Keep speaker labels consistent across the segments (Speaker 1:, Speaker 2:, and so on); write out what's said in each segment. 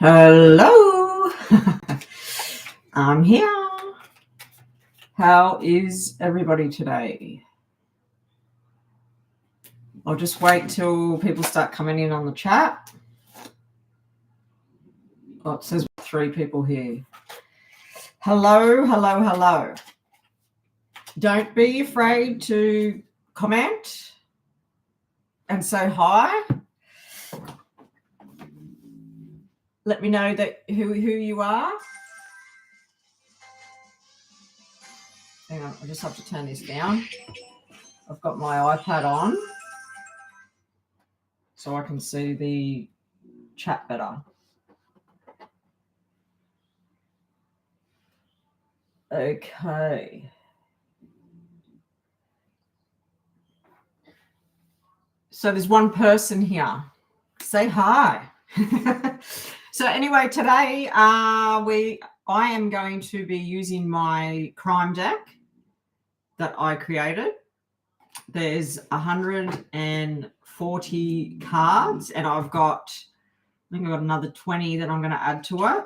Speaker 1: Hello, I'm here. How is everybody today? I'll just wait till people start coming in on the chat. Oh, it says 3 people here. Hello, hello, hello. Don't be afraid to comment and say hi. Let me know that who you are. Hang on, I just have to turn this down. I've got my iPad on so I can see the chat better. Okay. So there's one person here. Say hi. So anyway, today I am going to be using my crime deck that I created. There's 140 cards, and I think I've got another 20 that I'm going to add to it.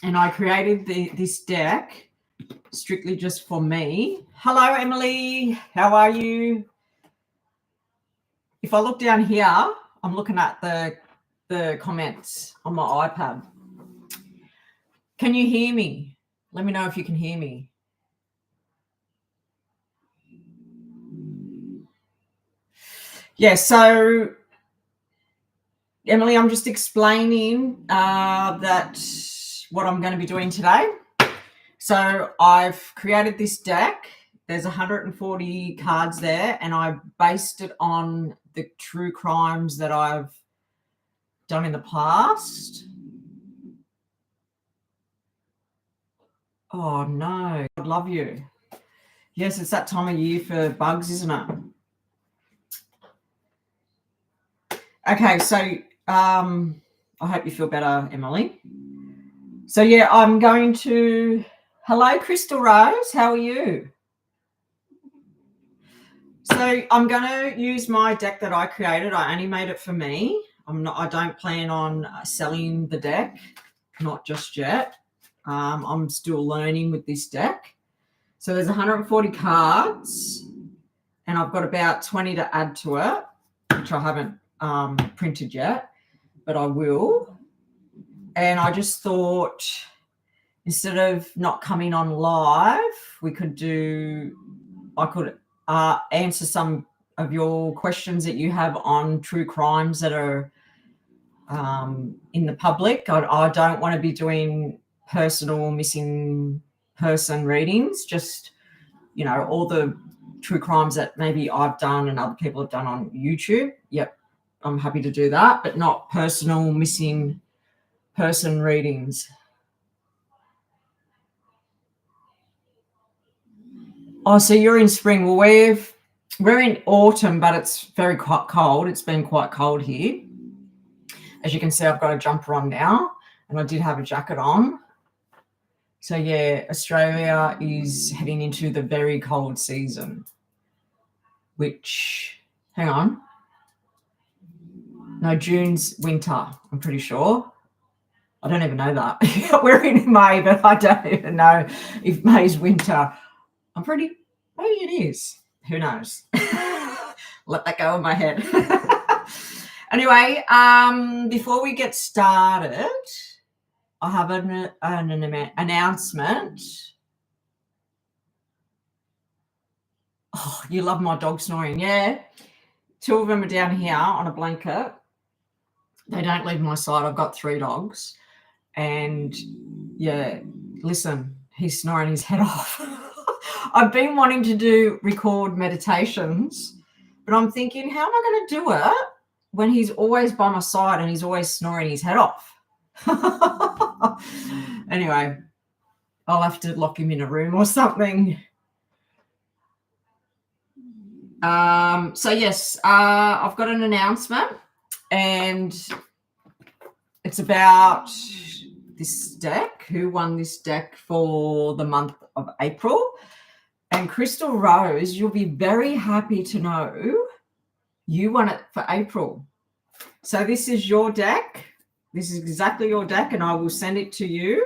Speaker 1: And I created this deck strictly just for me. Hello, Emily. How are you? If I look down here, I'm looking at the comments on my iPad. Can you hear me? Let me know if you can hear me. Yeah, so Emily, I'm just explaining that what I'm going to be doing today. So I've created this deck. There's 140 cards there, and I based it on the true crimes that I've done in the past. Oh, no. I love you. Yes, it's that time of year for bugs, isn't it? Okay, so I hope you feel better, Emily. So, yeah, I'm going to... Hello, Crystal Rose. How are you? So I'm going to use my deck that I created. I only made it for me. I don't plan on selling the deck, not just yet. I'm still learning with this deck. So there's 140 cards, and I've got about 20 to add to it, which I haven't printed yet, but I will. And I just thought, instead of not coming on live, I could answer some of your questions that you have on true crimes that are in the public. I don't want to be doing personal missing person readings, just, all the true crimes that maybe I've done and other people have done on YouTube. Yep, I'm happy to do that, but not personal missing person readings. Oh, so you're in spring. Well, we're in autumn, but it's very quite cold. It's been quite cold here. As you can see, I've got a jumper on now, and I did have a jacket on. So, yeah, Australia is heading into the very cold season, which, hang on. No, June's winter, I'm pretty sure. I don't even know that. We're in May, but I don't even know if May's winter. Maybe it is. Who knows? Let that go in my head. Anyway, before we get started, I have an announcement. Oh, you love my dog snoring. Yeah. 2 of them are down here on a blanket. They don't leave my side. I've got 3 dogs. And, yeah, listen, he's snoring his head off. I've been wanting to record meditations, but I'm thinking, how am I going to do it when he's always by my side and he's always snoring his head off? Anyway, I'll have to lock him in a room or something. So, yes, I've got an announcement, and it's about this deck, who won this deck for the month of April. And Crystal Rose, you'll be very happy to know you won it for April. So this is your deck This is exactly your deck, and I will send it to you.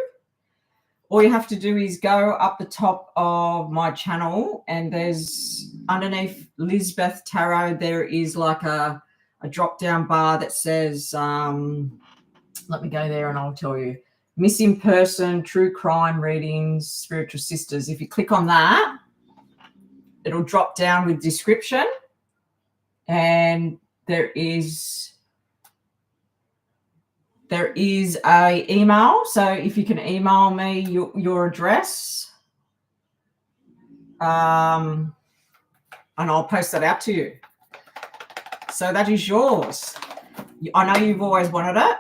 Speaker 1: All you have to do is go up the top of my channel, and there's underneath Lisbeth Tarot, there is like a drop-down bar that says, let me go there and I'll tell you, missing person, true crime readings, spiritual sisters. If you click on that, it'll drop down with description, and there is a email. So if you can email me your address, and I'll post that out to you. So that is yours. I know you've always wanted it.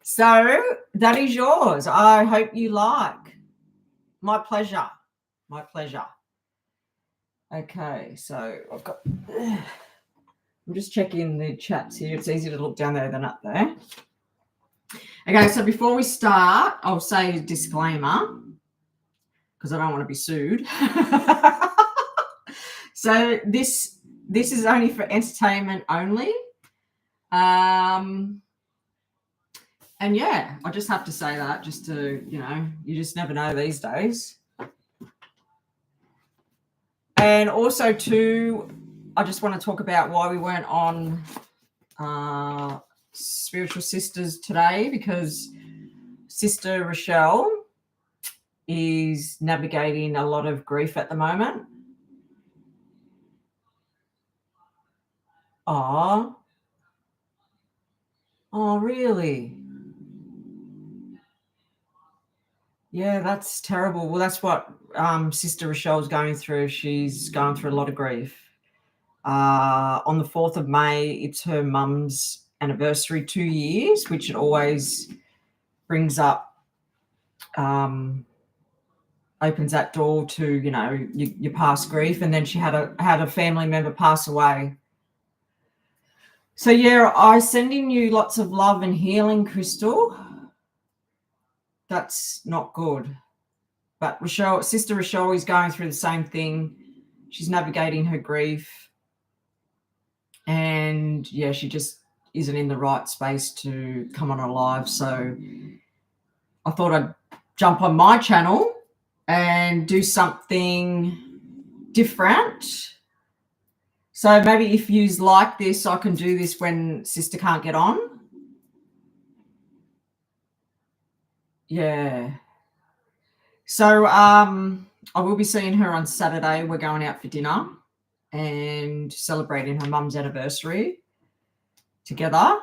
Speaker 1: So that is yours. I hope you like. My pleasure. My pleasure. Okay, so I've got... I'm just checking the chats here. It's easier to look down there than up there. Okay, so before we start, I'll say a disclaimer because I don't want to be sued. So this is only for entertainment only. And yeah, I just have to say that just to, you just never know these days. And also too, I just want to talk about why we weren't on Spiritual Sisters today, because Sister Rochelle is navigating a lot of grief at the moment. Oh, really? Yeah, that's terrible. Well, that's what Sister Rochelle's going through. She's going through a lot of grief. On the 4th of May, it's her mum's anniversary, 2 years, which it always brings up, opens that door to, your past grief. And then she had a family member pass away. So, yeah, I'm sending you lots of love and healing, Crystal. That's not good. But Sister Rochelle is going through the same thing. She's navigating her grief. And, yeah, she just isn't in the right space to come on her live. So I thought I'd jump on my channel and do something different. So maybe if you like this, I can do this when Sister can't get on. Yeah. So I will be seeing her on Saturday. We're going out for dinner and celebrating her mum's anniversary together.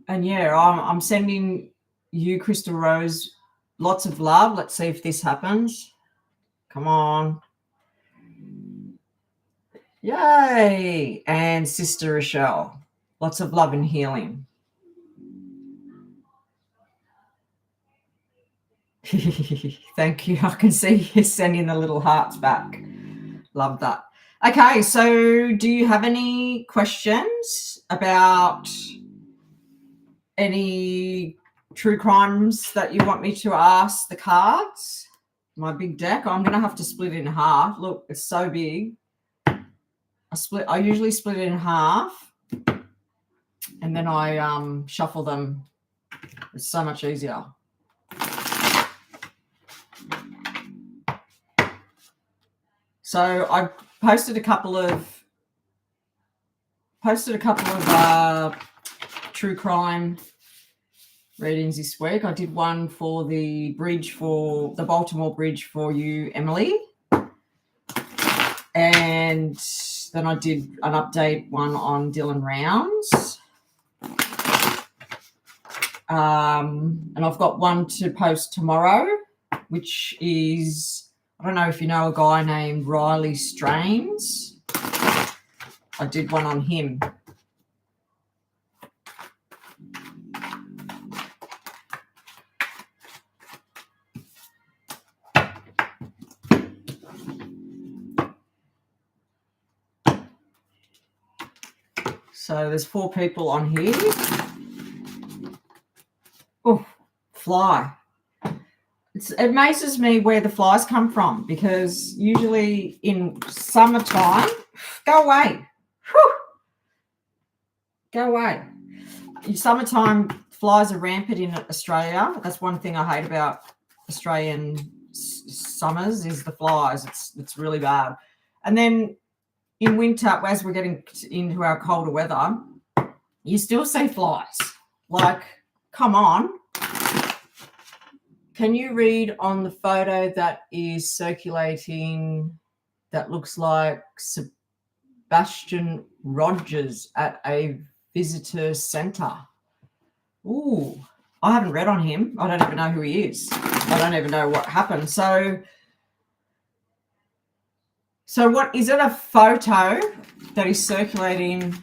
Speaker 1: And yeah, I'm sending you, Crystal Rose, lots of love. Let's see if this happens. Come on. Yay. And Sister Rochelle, lots of love and healing. Thank you. I can see you sending the little hearts back. Love that. Okay, so do you have any questions about any true crimes that you want me to ask the cards? My big deck, I'm going to have to split it in half. Look, it's so big. I usually split it in half, and then I shuffle them. It's so much easier. So I posted a couple of true crime readings this week. I did one for the Baltimore Bridge for you, Emily. And then I did an update one on Dylan Rounds. And I've got one to post tomorrow, which is, I don't know if you know a guy named Riley Strains. I did one on him. So there's 4 people on here. Oh, fly. It amazes me where the flies come from, because usually in summertime, go away. Whew. Go away. Summertime flies are rampant in Australia. That's one thing I hate about Australian summers is the flies. It's really bad. And then in winter, as we're getting into our colder weather, you still see flies. Like, come on. Can you read on the photo that is circulating that looks like Sebastian Rogers at a visitor centre? Ooh, I haven't read on him. I don't even know who he is. I don't even know what happened. So what is it, a photo that is circulating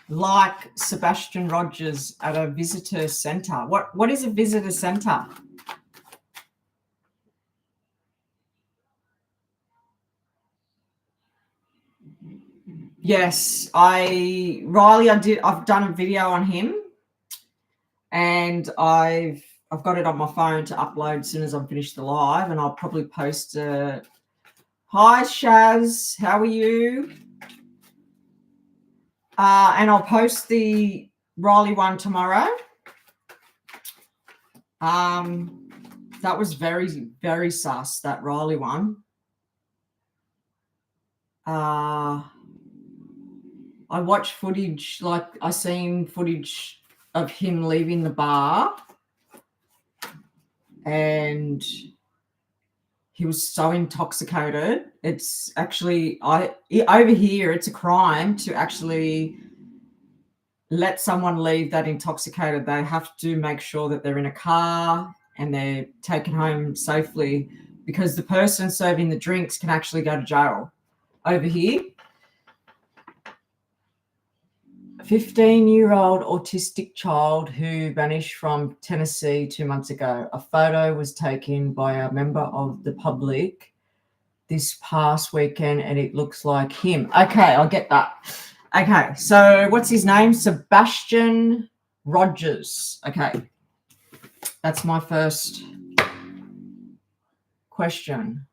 Speaker 1: like Sebastian Rogers at a visitor centre? What is a visitor centre? Yes, Riley, I've done a video on him, and I've got it on my phone to upload as soon as I've finished the live, and I'll probably post it. Hi, Shaz. How are you? And I'll post the Riley one tomorrow. That was very, very sus, that Riley one. I watched footage, like I seen footage of him leaving the bar, and he was so intoxicated. It's actually, over here, it's a crime to actually let someone leave that intoxicated. They have to make sure that they're in a car and they're taken home safely, because the person serving the drinks can actually go to jail. Over here, 15-year-old autistic child who vanished from Tennessee 2 months ago. A photo was taken by a member of the public this past weekend, and it looks like him. Okay, I'll get that. Okay, so what's his name? Sebastian Rogers. Okay, that's my first question.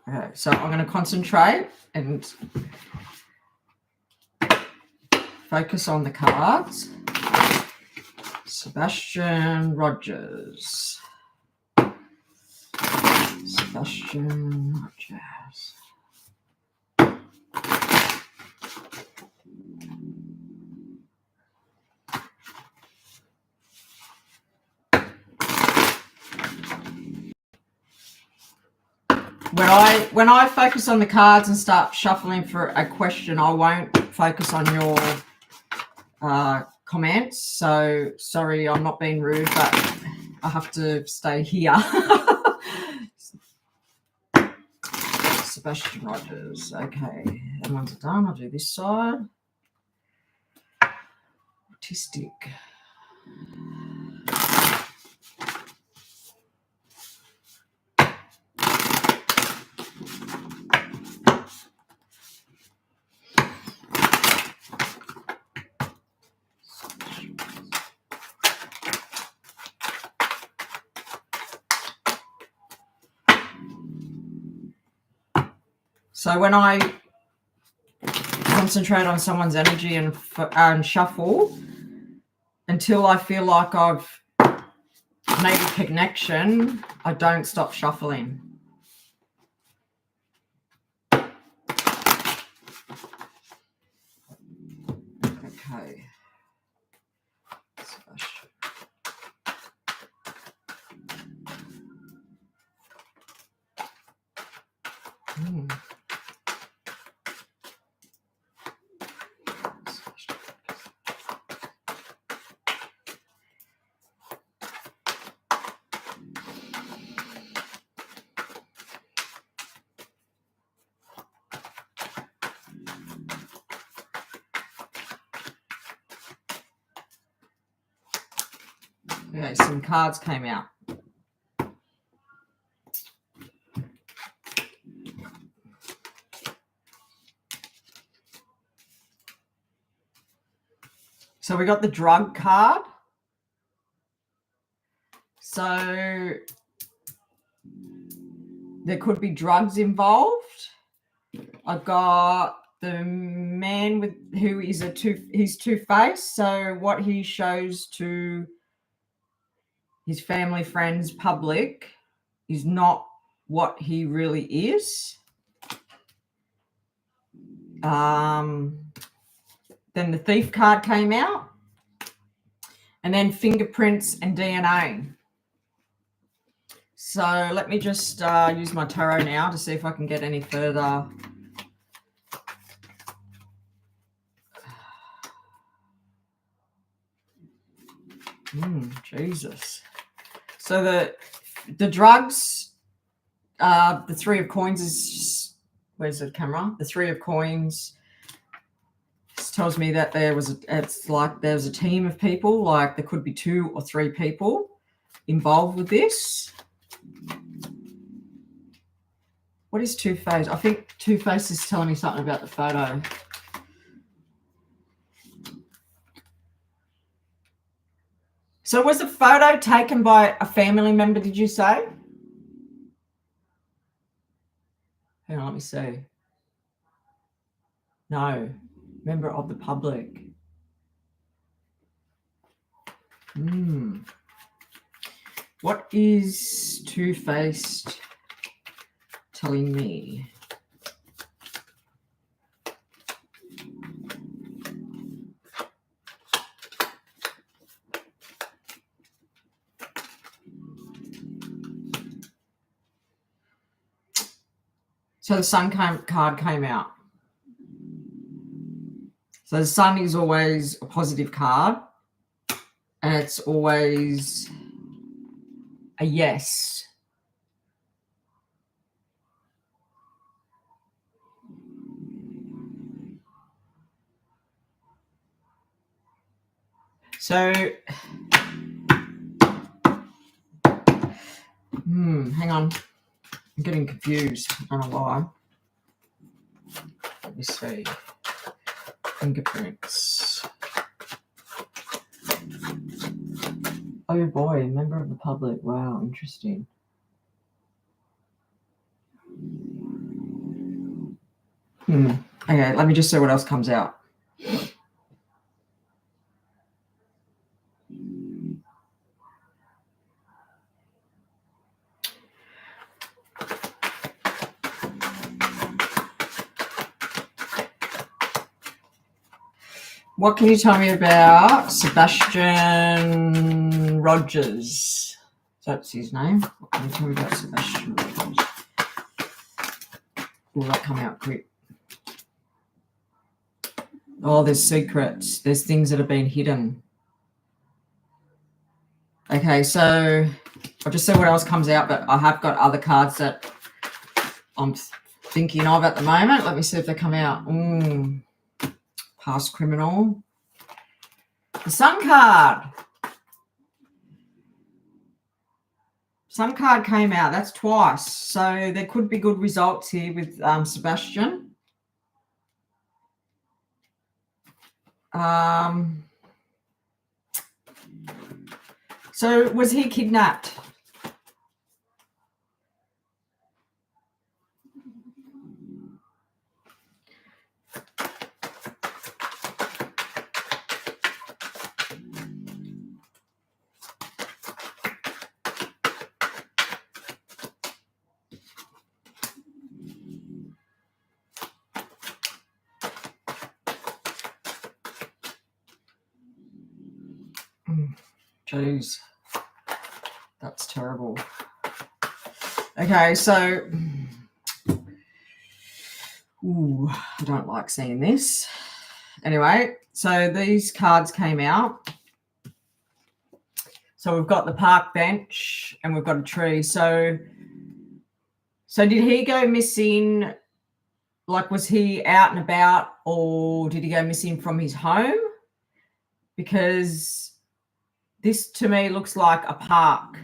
Speaker 1: Okay, so I'm going to concentrate and focus on the cards. Sebastian Rogers. Sebastian Rogers. When I focus on the cards and start shuffling for a question, I won't focus on your comments. So sorry, I'm not being rude, but I have to stay here. Sebastian Rogers. Okay, that one's done. I'll do this side. Autistic. So when I concentrate on someone's energy and shuffle until I feel like I've made a connection, I don't stop shuffling. Okay. Okay, some cards came out. So we got the drug card. So there could be drugs involved. I've got the man who is he's two-faced. So what he shows to his family, friends, public is not what he really is. Then the thief card came out, and then fingerprints and DNA. So let me just use my tarot now to see if I can get any further. Jesus. So the drugs, the Three of Coins is, where's the camera? The Three of Coins tells me that it's like there's a team of people, like there could be 2 or 3 people involved with this. What is Two-Face? I think Two-Face is telling me something about the photo. So was the photo taken by a family member, did you say? Hang on, let me see. No, member of the public. What is Two-Faced telling me? So the Sun card came out. So the Sun is always a positive card, and it's always a yes. So, hang on. I'm getting confused. I don't know why. Let me see. Fingerprints. Oh boy, member of the public. Wow, interesting. Okay, let me just see what else comes out. What can you tell me about Sebastian Rogers? That's his name. What can you tell me about Sebastian Rogers? Will that come out quick? Oh, there's secrets. There's things that have been hidden. Okay, so I'll just see what else comes out, but I have got other cards that I'm thinking of at the moment. Let me see if they come out. Past criminal. The Sun card. Sun card came out. That's twice. So there could be good results here with Sebastian. So was he kidnapped? Jeez, that's terrible. Okay, so I don't like seeing this. Anyway, so these cards came out. So we've got the park bench and we've got a tree. So did he go missing? Like, was he out and about, or did he go missing from his home? Because this to me looks like a park.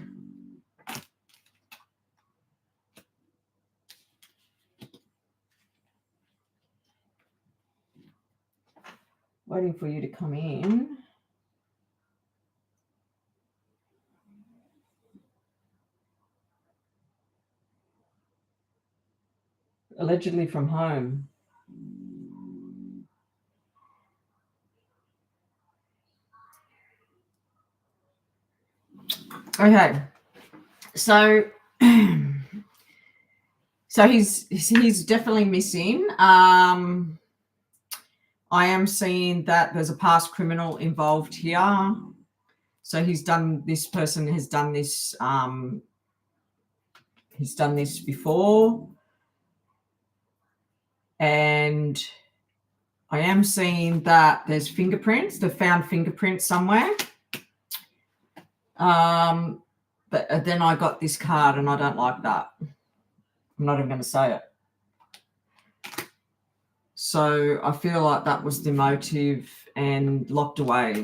Speaker 1: Waiting for you to come in. Allegedly from home. Okay. So so he's definitely missing. I am seeing that there's a past criminal involved here. So this person has done this, he's done this before. And I am seeing that there's fingerprints. They've found fingerprints somewhere. But then I got this card and I don't like that. I'm not even going to say it. So I feel like that was the motive and locked away.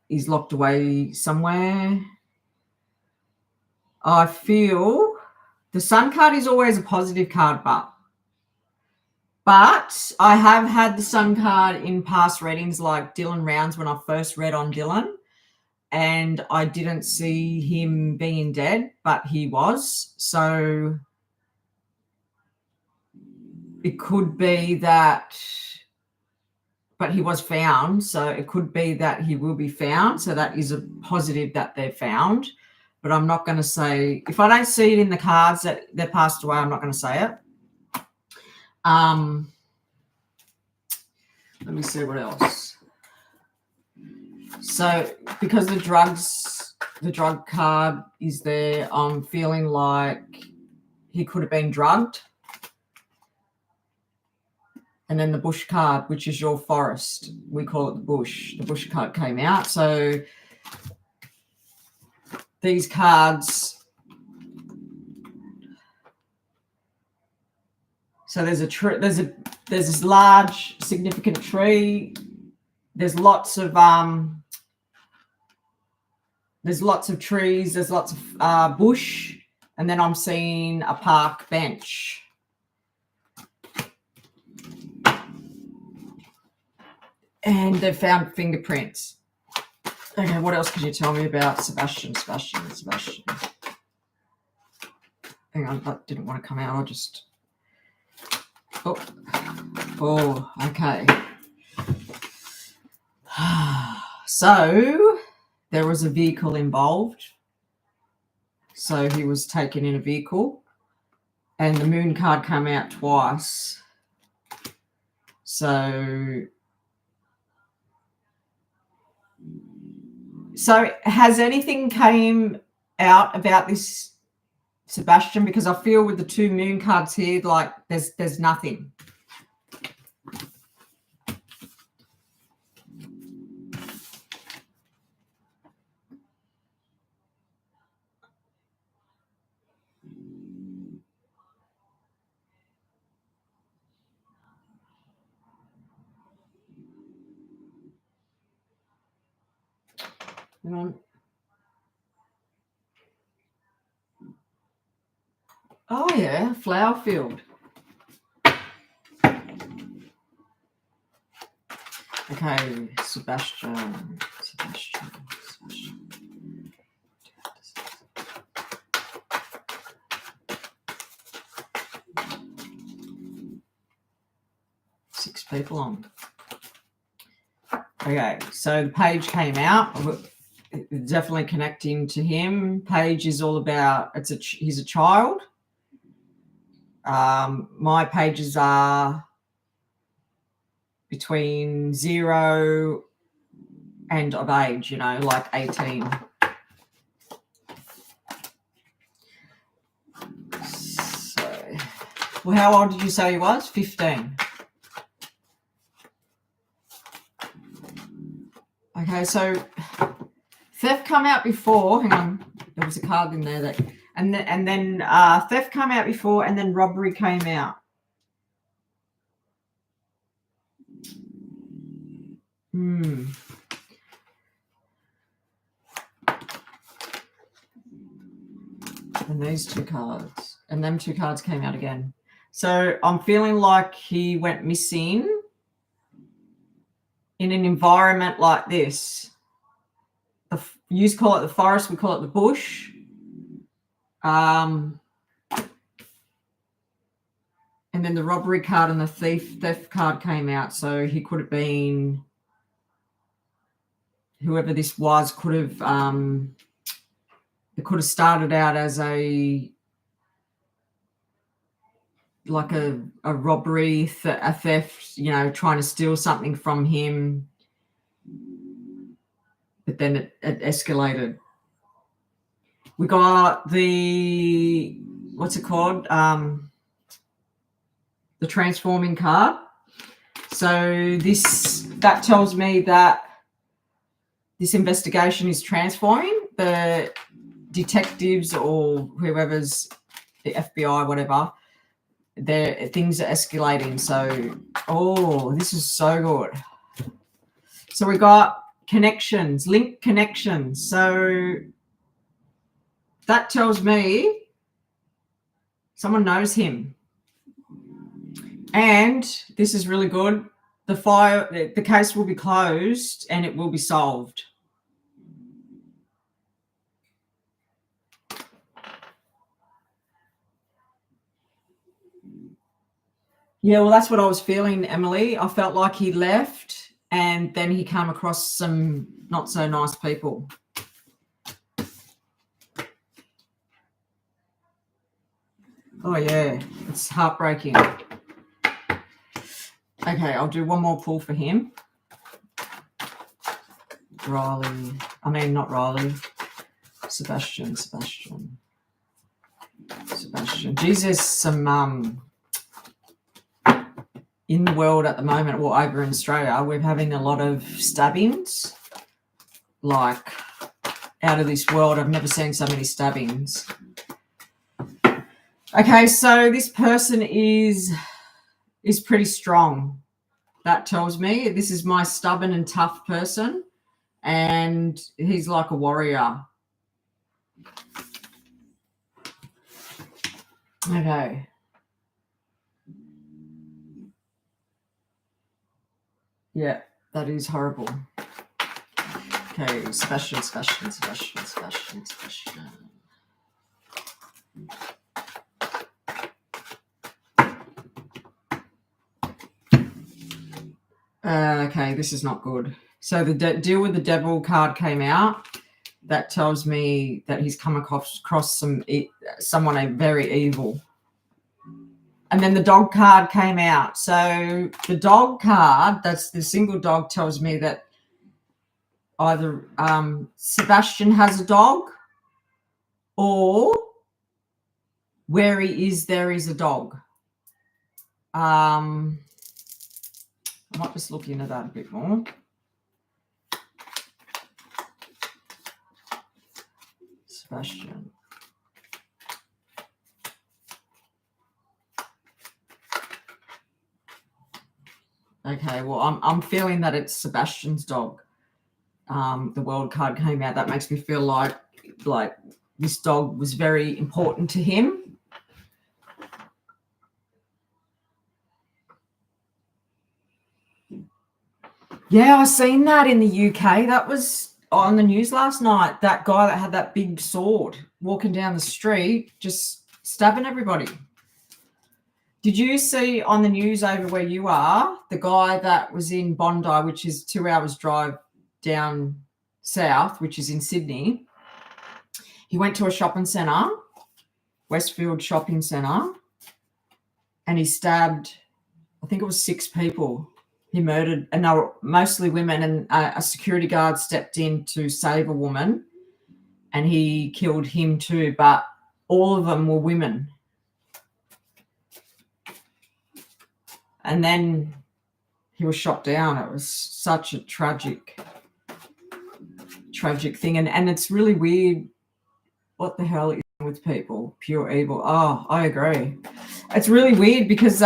Speaker 1: He's locked away somewhere. I feel the Sun card is always a positive card, but I have had the Sun card in past readings like Dylan Rounds when I first read on Dylan, and I didn't see him being dead, but he was. So it could be that, but he was found. So it could be that he will be found. So that is a positive that they're found. But I'm not going to say, if I don't see it in the cards that they're passed away, I'm not going to say it. Let me see what else. So because the drug card is there, I'm feeling like he could have been drugged. And then the bush card, which is your forest, we call it the bush. The bush card came out. So these cards, so there's a tree, there's this large significant tree. There's lots of trees, there's lots of bush, and then I'm seeing a park bench. And they've found fingerprints. Okay, what else could you tell me about Sebastian? Hang on, that didn't want to come out. I'll just... Oh, okay. So there was a vehicle involved. So he was taken in a vehicle. And the moon card came out twice. So has anything came out about this Sebastian? Because I feel with the two moon cards here, like there's nothing. Hang on. Oh yeah, flower field. Okay, Sebastian. 6 people on. Okay, so the page came out. Definitely connecting to him. Page is all about, he's a child. My pages are between 0 and of age, like 18. So, well, how old did you say he was? 15. Okay, so theft come out before. Hang on, there was a card in there that, and then theft came out before, and then robbery came out. And these 2 cards, and them 2 cards came out again. So I'm feeling like he went missing in an environment like this. You call it the forest, we call it the bush. And then the robbery card and the theft card came out. So he could have been, whoever this was, could have it could have started out as a robbery, a theft, trying to steal something from him. But then it escalated. We got the, what's it called? The transforming card. So that tells me that this investigation is transforming. The detectives or whoever's, the FBI, whatever, things are escalating. So, this is so good. So we got connections, link connections. So that tells me someone knows him. And this is really good. The case will be closed and it will be solved. Yeah, well, that's what I was feeling, Emily. I felt like he left and then he came across some not so nice people. Oh, yeah, it's heartbreaking. Okay, I'll do one more pull for him. Not Riley. Sebastian. Jesus, some in the world at the moment, or over in Australia, we're having a lot of stabbings, like out of this world. I've never seen so many stabbings. Okay, so this person is pretty strong. That tells me this is my stubborn and tough person, and he's like a warrior. Okay. Yeah, that is horrible. Okay, Sebastian. Okay, this is not good. So the deal with the devil card came out. That tells me that he's come across someone very evil. And then the dog card came out. So the dog card, that's the single dog, tells me that either Sebastian has a dog or where he is, there is a dog. I might just look into that a bit more. Sebastian. Okay, well, I'm feeling that it's Sebastian's dog. The world card came out. That makes me feel like this dog was very important to him. Yeah, I seen that in the UK. That was on the news last night. That guy that had that big sword walking down the street, just stabbing everybody. Did you see on the news over where you are, the guy that was in Bondi, which is 2 hours drive down south, which is in Sydney? He went to a shopping centre, Westfield Shopping Centre, and he stabbed, I think it was 6 people. He murdered, and they were mostly women, and a security guard stepped in to save a woman, and he killed him too, but all of them were women. And then he was shot down. It was such a tragic thing. And it's really weird. What the hell is wrong with people? Pure evil. Oh, I agree. It's really weird because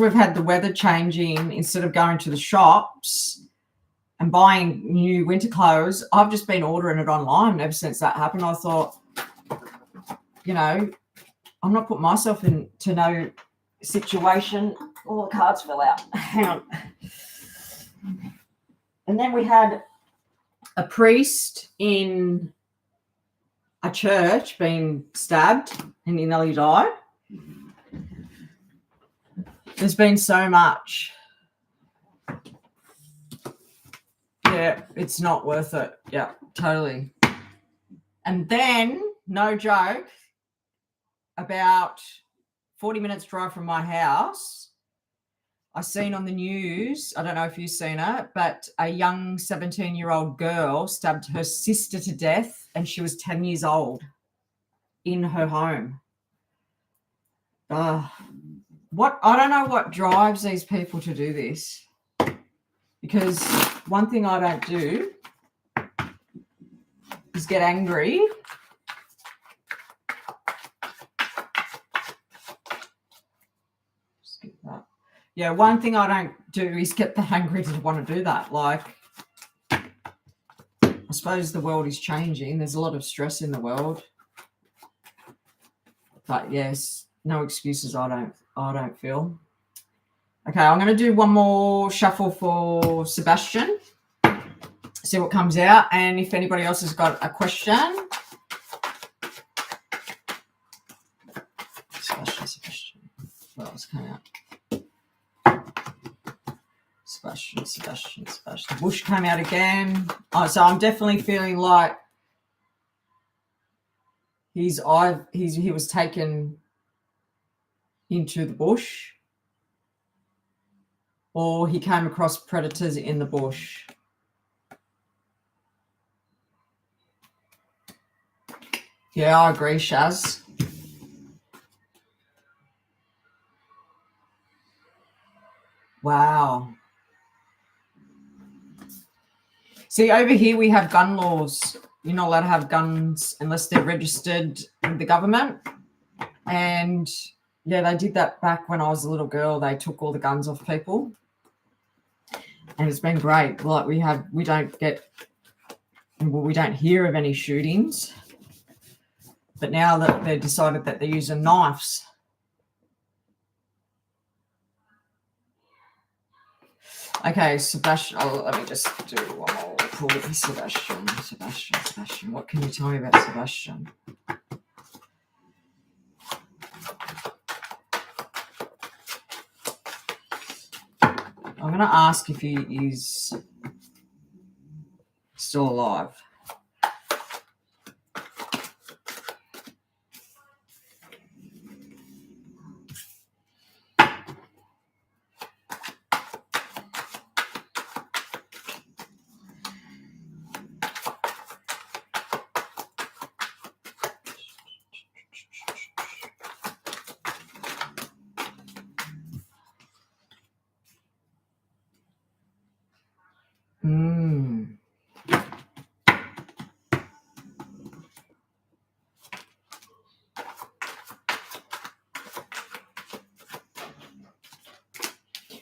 Speaker 1: we've had the weather changing, instead of going to the shops and buying new winter clothes, I've just been ordering it online ever since that happened. I thought, I'm not putting myself into no situation. All the cards fell out. Hang on. And then we had a priest in a church being stabbed and he nearly died. There's been so much. Yeah, it's not worth it. Yeah, totally. And then, no joke, about 40 minutes drive from my house, I seen on the news, I don't know if you've seen it, but a young 17-year-old girl stabbed her sister to death, and she was 10 years old in her home. I don't know what drives these people to do this, because one thing I don't do is get angry. Skip that. Yeah, one thing I don't do is get that angry to want to do that. Like, I suppose the world is changing. There's a lot of stress in the world. But yes, no excuses, I don't feel. Okay, I'm going to do one more shuffle for Sebastian. See what comes out. And if anybody else has got a question. Sebastian. What else came out? Sebastian. Bush came out again. Oh, so I'm definitely feeling like he was taken into the bush, or he came across predators in the bush. Yeah, I agree, Shaz. Wow. See, over here we have gun laws. You're not allowed to have guns unless they're registered with the government. And yeah, they did that back when I was a little girl. They took all the guns off people. And it's been great. Like we don't hear of any shootings. But now that they've decided that they're using knives. Okay, Sebastian, let me just do one more pull with Sebastian. Sebastian, what can you tell me about Sebastian? I'm going to ask if he is still alive.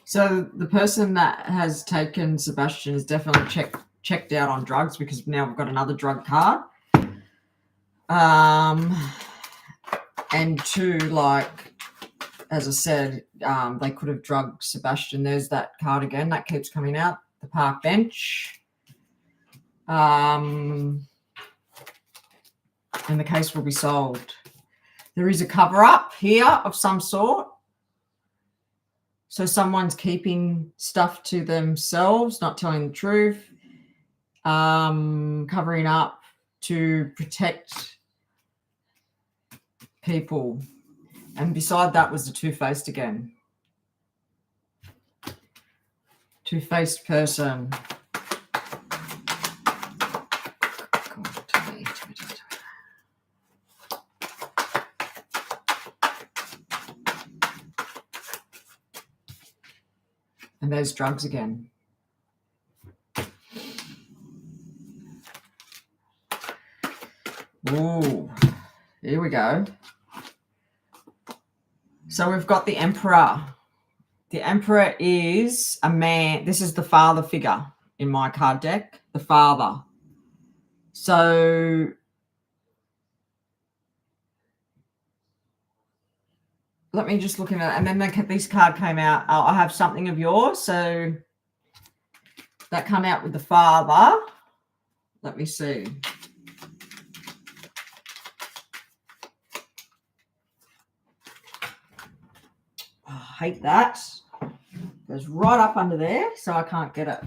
Speaker 1: So the person that has taken Sebastian is definitely checked out on drugs, because now we've got another drug card. And two, like, as I said, they could have drugged Sebastian. There's that card again that keeps coming out, the park bench. And the case will be solved. There is a cover-up here of some sort. So someone's keeping stuff to themselves, not telling the truth, covering up to protect people. And beside that was the two-faced again. Two-faced person. And there's drugs again. Ooh, here we go. So we've got the Emperor. The Emperor is a man. This is the father figure in my card deck, the father. So let me just look at it. And then this card came out. I have something of yours. So that come out with the father. Let me see. Oh, I hate that. Goes right up under there, so I can't get it.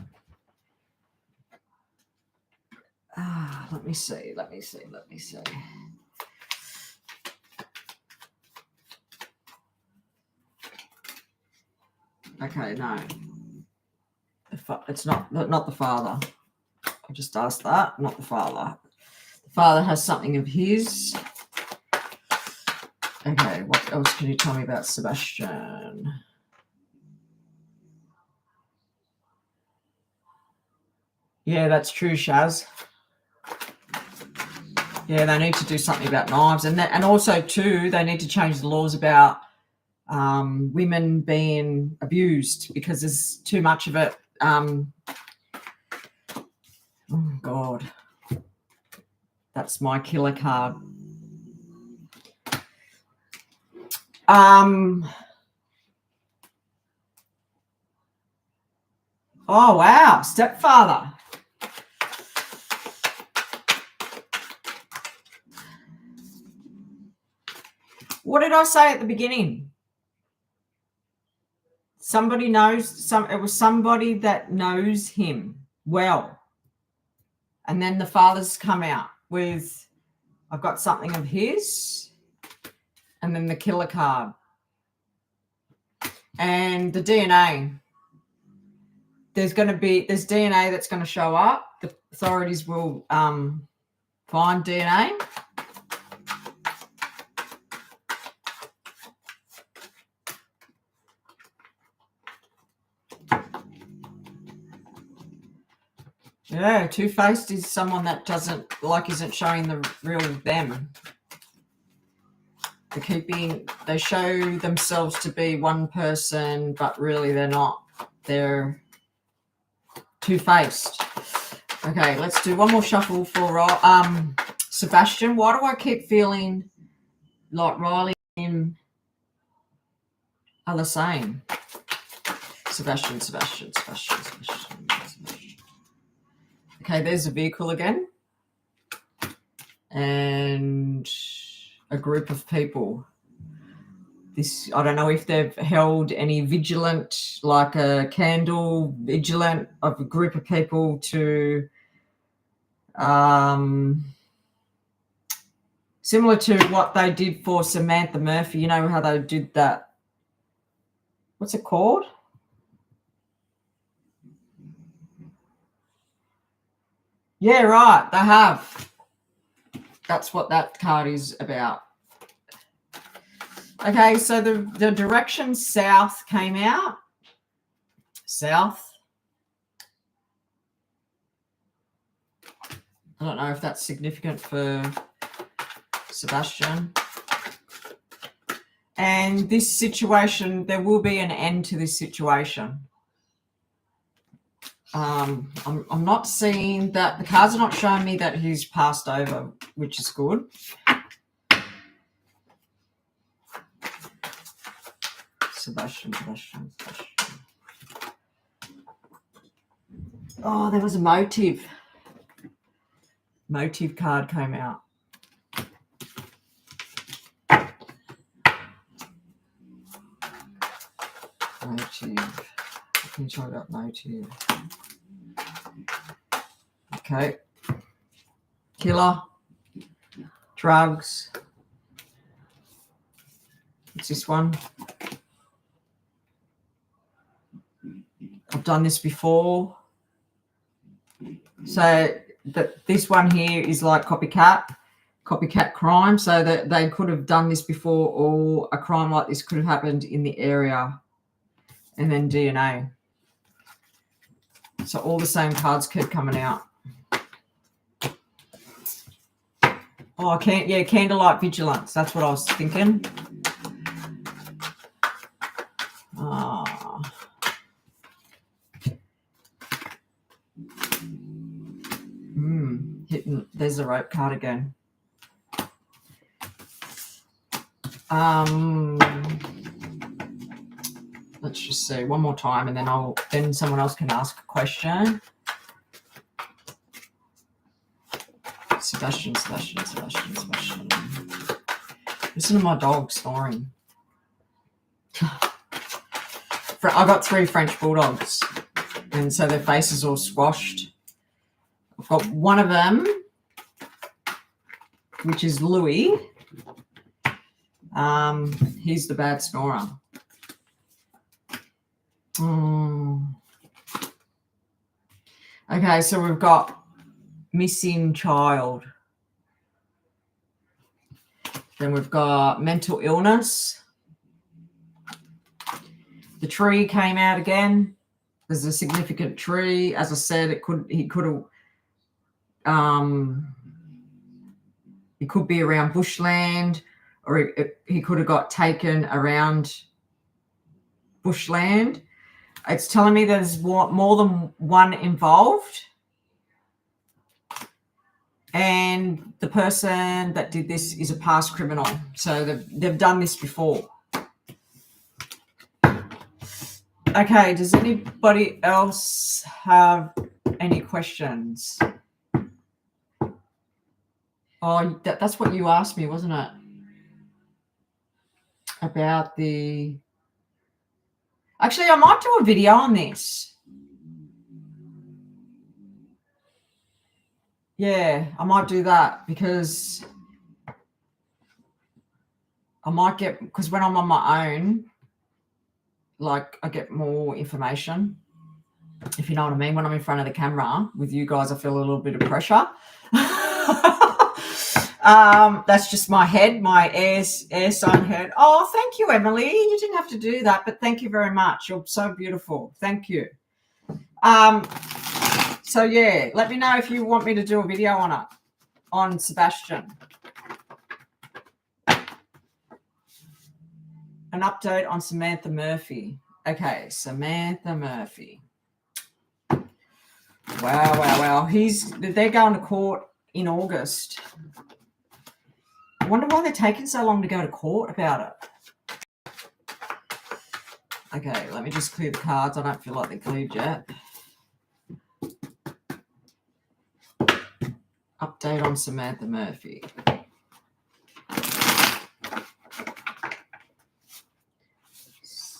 Speaker 1: Let me see. Okay, no. It's not the father. I just asked that, not the father. The father has something of his. Okay, what else can you tell me about Sebastian? Yeah, that's true, Shaz. Yeah, they need to do something about knives, and also too, they need to change the laws about women being abused, because there's too much of it. Oh God, that's my killer card. Oh wow, stepfather. What did I say at the beginning? Somebody knows it was somebody that knows him well. And then the father's come out with, I've got something of his, and then the killer card. And the DNA. There's DNA that's going to show up. The authorities will find DNA. Yeah, two-faced is someone that isn't showing the real them. They show themselves to be one person, but really they're not. They're two-faced. Okay, let's do one more shuffle for Sebastian. Why do I keep feeling like Riley and him are the same? Sebastian. Okay, there's a vehicle again. And a group of people. I don't know if they've held any vigilant, like a candle vigilant of a group of people to similar to what they did for Samantha Murphy. You know how they did that. What's it called? Yeah, right. They have. That's what that card is about. Okay, so the direction south came out. South. I don't know if that's significant for Sebastian. And this situation, there will be an end to this situation. I'm not seeing that. The cards are not showing me that he's passed over, which is good. Sebastian. Oh, there was a motive. Motive card came out. Motive. What can you talk about motive? Okay. Killer. Drugs. What's this one? I've done this before. So this one here is like copycat crime. So that they could have done this before, or a crime like this could have happened in the area. And then DNA. So all the same cards keep coming out. Oh, I can't. Yeah, candlelight vigilance. That's what I was thinking. Hitting. There's the rope card again. Let's just see one more time, and then someone else can ask a question. Sebastian. Listen to my dog snoring. I got 3 French bulldogs, and so their faces all squashed. I've got one of them, which is Louis. He's the bad snorer. Okay, so we've got missing child. Then we've got mental illness. The tree came out again. There's a significant tree. As I said, he could be around bushland, or he could have got taken around bushland. It's telling me there's more than one involved. And the person that did this is a past criminal. So they've done this before. Okay, does anybody else have any questions? Oh, that's what you asked me, wasn't it? About the... Actually, I might do a video on this. Yeah, I might do that because I might get... Because when I'm on my own, like, I get more information, if you know what I mean. When I'm in front of the camera with you guys, I feel a little bit of pressure. That's just my head, my air sign head. Oh, thank you, Emily. You didn't have to do that, but thank you very much. You're so beautiful. Thank you. So yeah, let me know if you want me to do a video on it, on Sebastian. An update on Samantha Murphy. Okay, Samantha Murphy. Wow. They're going to court in August. I wonder why they're taking so long to go to court about it. Okay, let me just clear the cards. I don't feel like they're cleared yet. Update on Samantha Murphy.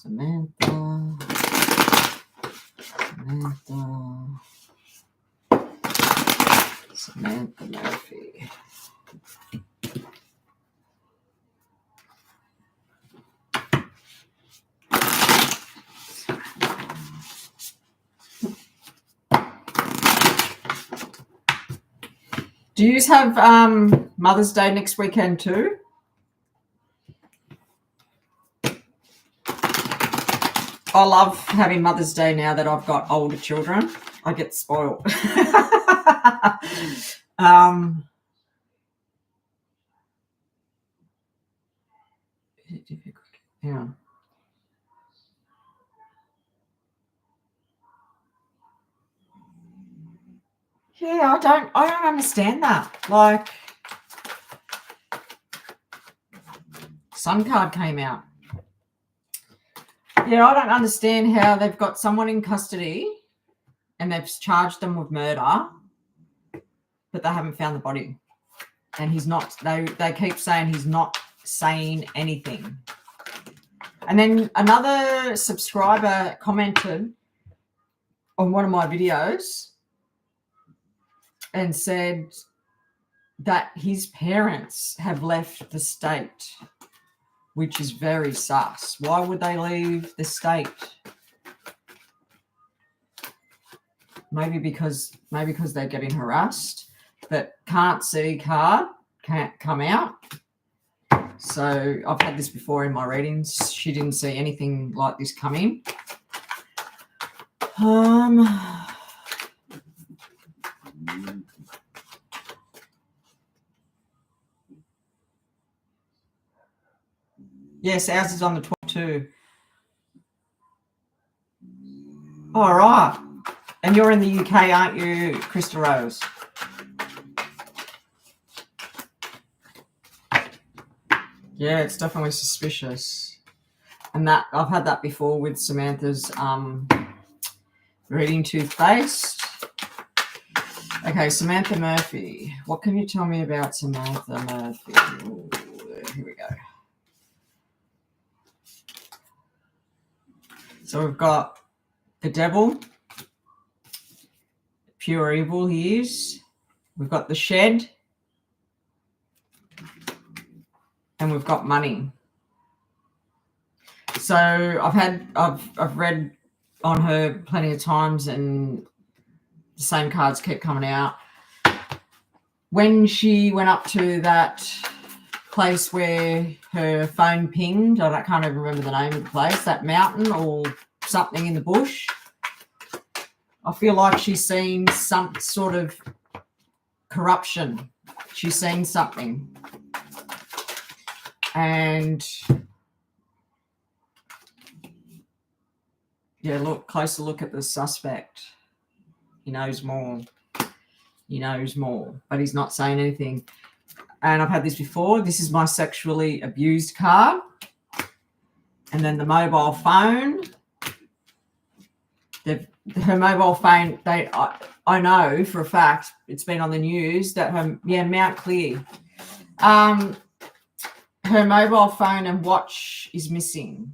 Speaker 1: Samantha Murphy. Do you have Mother's Day next weekend too? I love having Mother's Day now that I've got older children. I get spoiled. Yeah. Yeah, I don't understand that. Like, Sun card came out. Yeah, I don't understand how they've got someone in custody and they've charged them with murder, but they haven't found the body. And he's not, they keep saying he's not saying anything. And then another subscriber commented on one of my videos and said that his parents have left the state, which is very sus. Why would they leave the state? Maybe because they're getting harassed, but can't see card can't come out. So I've had this before in my readings. She didn't see anything like this coming. Yes, ours is on the 12th too. All right. And you're in the UK, aren't you, Krista Rose? Yeah, it's definitely suspicious. And that I've had that before with Samantha's reading toothpaste. Okay, Samantha Murphy. What can you tell me about Samantha Murphy? Ooh, here we go. So we've got the devil, pure evil he is. We've got the shed. And we've got money. So I've read on her plenty of times, and the same cards keep coming out. When she went up to that place where her phone pinged, I can't even remember the name of the place, that mountain or something in the bush, I feel like she's seen some sort of corruption. She's seen something. And yeah, closer look at the suspect. He knows more. He knows more, but he's not saying anything. And I've had this before. This is my sexually abused card. And then the mobile phone. Her mobile phone, I know for a fact, it's been on the news that Mount Clear. Her mobile phone and watch is missing.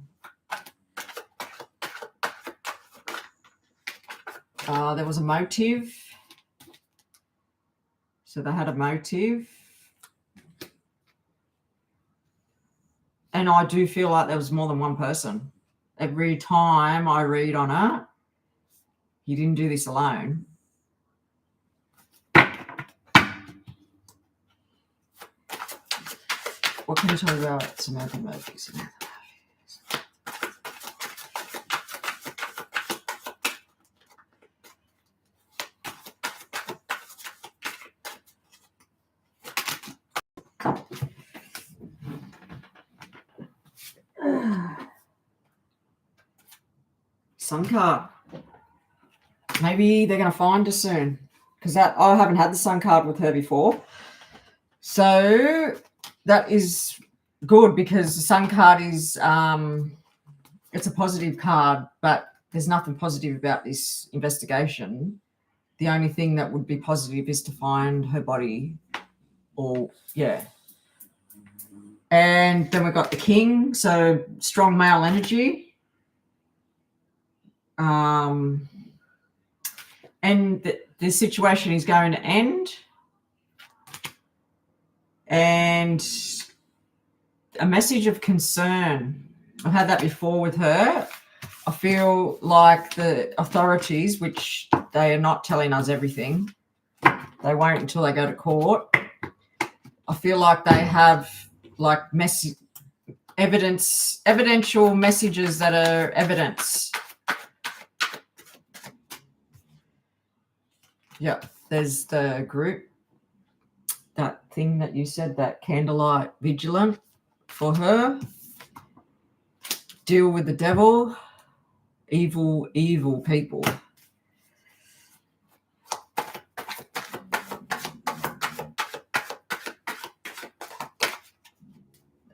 Speaker 1: There was a motive. So they had a motive. And I do feel like there was more than one person. Every time I read on it, he didn't do this alone. What can you tell me about Samantha Murphy? Sun card. Maybe they're going to find her soon, because I haven't had the sun card with her before. So that is good, because the sun card is it's a positive card, but there's nothing positive about this investigation. The only thing that would be positive is to find her body, or and then we've got the king, so strong male energy. And the situation is going to end. And a message of concern. I've had that before with her. I feel like the authorities, which they are not telling us everything, they won't until they go to court. I feel like they have like evidential messages that are evidence. Yeah, there's the group, that thing that you said, that candlelight vigilant for her. Deal with the devil, evil people.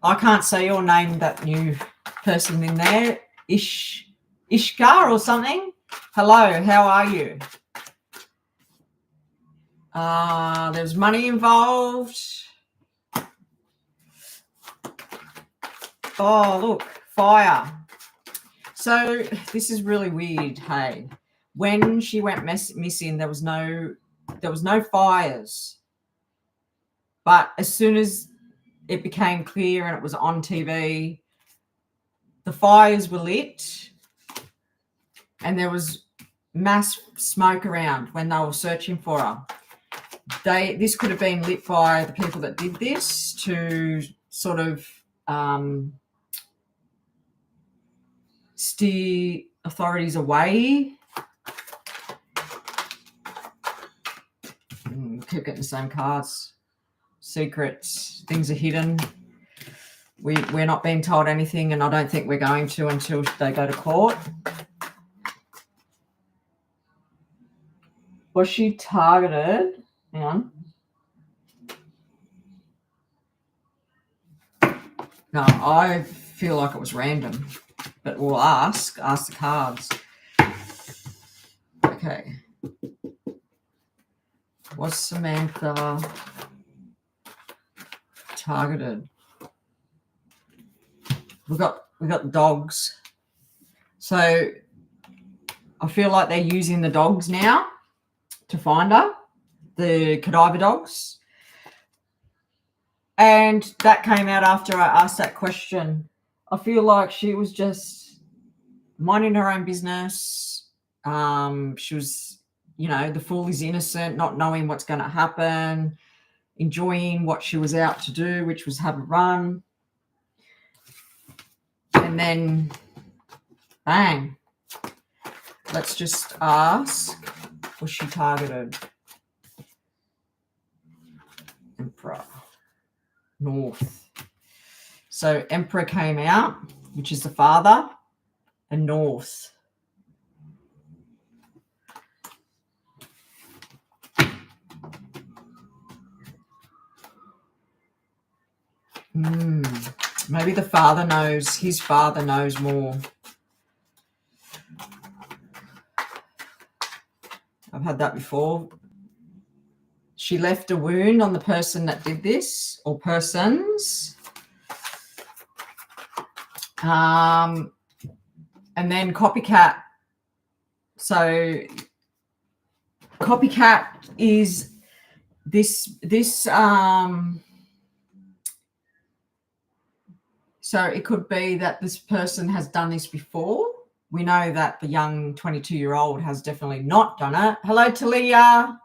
Speaker 1: I can't say your name, that new person in there, Ishkar or something. Hello, how are you? There's money involved. Oh, look, fire. So this is really weird, hey. When she went missing, there was no fires. But as soon as it became clear and it was on TV, the fires were lit and there was mass smoke around when they were searching for her. This could have been lit by the people that did this to sort of steer authorities away. Keep getting the same cards. Secrets, things are hidden. We're not being told anything, and I don't think we're going to until they go to court. Was she targeted? Hang on. No, I feel like it was random, but we'll ask the cards. Okay. Was Samantha targeted? We've got dogs. So I feel like they're using the dogs now to find her, the cadaver dogs. And that came out after I asked that question. I feel like she was just minding her own business. She was, the fool is innocent, not knowing what's going to happen, enjoying what she was out to do, which was have a run. And then, bang. Let's just ask, was she targeted? Emperor. North. So Emperor came out, which is the father, and North. Maybe the father knows, his father knows more. I've had that before. She left a wound on the person that did this, or persons. And then copycat. So copycat is this so it could be that this person has done this before. We know that the young 22-year-old has definitely not done it. Hello, Talia.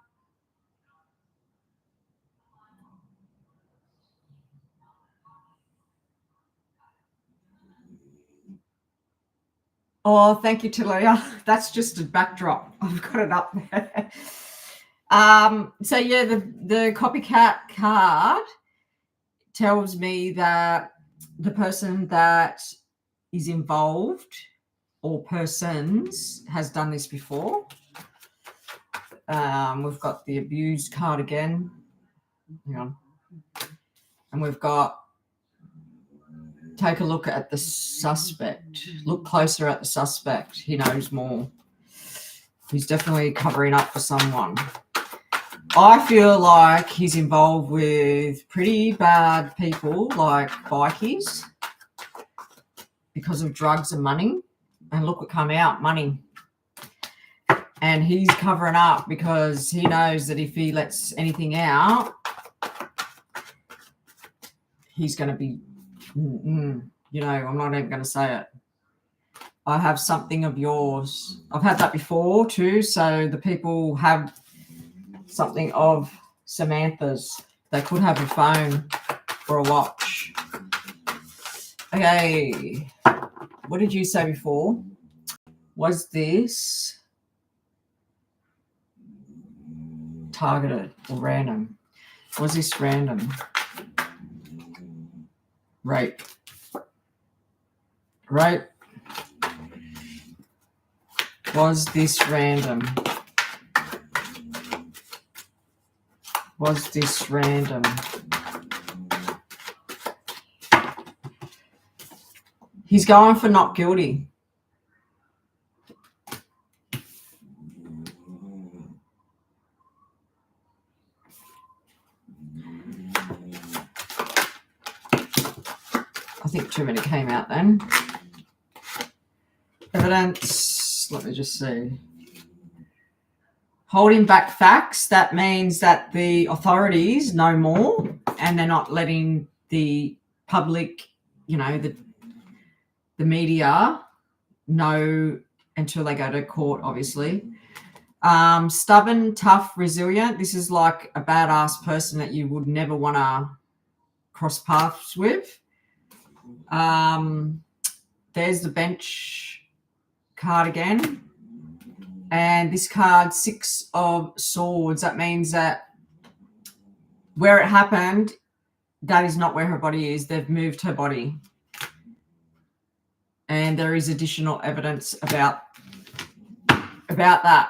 Speaker 1: Oh, thank you, Talia. That's just a backdrop. I've got it up there. So yeah, the copycat card tells me that the person that is involved or persons has done this before. We've got the abused card again. Hang on. And we've got take a look at the suspect. Look closer at the suspect. He knows more. He's definitely covering up for someone. I feel like he's involved with pretty bad people like bikies because of drugs and money. And look what come out, money. And he's covering up because he knows that if he lets anything out, he's going to be, I'm not even going to say it. I have something of yours. I've had that before too. So the people have something of Samantha's. They could have a phone or a watch. Okay. What did you say before? Was this targeted or random? Was this random? Rape. Rape. Was this random? Was this random? He's going for not guilty. I think too many came out then. Evidence, let me just see. Holding back facts, that means that the authorities know more and they're not letting the public, the media know until they go to court, obviously. Stubborn, tough, resilient. This is like a badass person that you would never want to cross paths with. There's the bench card again. And this card, 6 of Swords. That means that where it happened, that is not where her body is. They've moved her body. And there is additional evidence about that.